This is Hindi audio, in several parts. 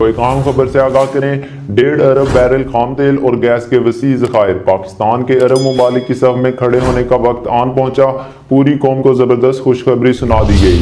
तो एक आम खबर से आगाह करें। 1.5 अरब बैरल खाम तेल और गैस के वसी ज़खायर। पाकिस्तान के अरब ममालिक की सफ में खड़े होने का वक्त आन पहुंचा। पूरी कौम को ज़बरदस्त खुशखबरी सुना दी गई।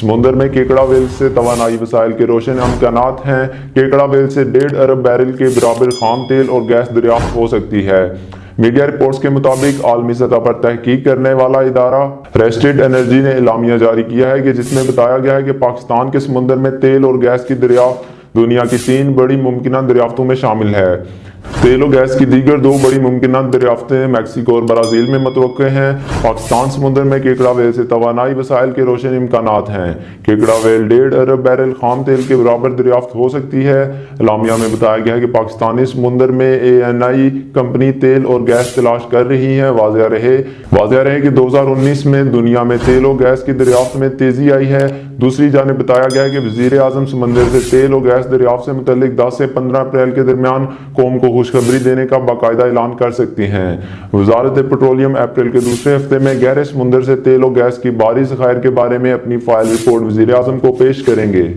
समुंदर में केकड़ा वेल से तवानाई वसाइल के रोशन इम्कानात हैं। केकड़ा वेल से 1.5 अरब बैरल के बराबर खाम तेल और गैस दरियाफ्त हो सकती है। मीडिया रिपोर्ट्स के मुताबिक आलमी सतह पर तहकीक करने वाला इदारा रेस्टेड एनर्जी ने इलामिया जारी किया है कि जिसमें बताया गया है कि पाकिस्तान के समुंदर में तेल और गैस की दरियाफ्त दुनिया की 3 बड़ी मुमकिन दरियाफ्तों में शामिल है। तेल और गैस की दीगर 2 बड़ी मुमकिन दरियाफ्तें मैक्सिको और ब्राज़ील में मुतवक्के हैं। पाकिस्तान समुंदर में केकड़ा वेल से तवानाई वसाइल के रोशन इम्कानात हैं। केकड़ा वेल 1.5 अरब बैरल खाम तेल के बराबर दरियाफ्त हो सकती है। इलामिया में बताया गया है कि पाकिस्तानी समुंदर में ANI कंपनी तेल और गैस तलाश कर रही है। वाज़ेह रहे कि 2019 में दुनिया में तेल और गैस की दरियाफ्त में तेजी आई है। दूसरी जानिब बताया गया है कि वज़ीर आज़म समंदर से तेल और गैस दरियाफ्त से मुतल्लिक 10 से 15 अप्रैल के दरमियान कौम को खुशखबरी देने का बाकायदा ऐलान कर सकती हैं। वज़ारत पेट्रोलियम अप्रैल के दूसरे हफ्ते में गहरे समुंदर से तेल और गैस की बारी ज़खायर के बारे में अपनी फाइल रिपोर्ट वज़ीर आज़म को पेश करेंगे।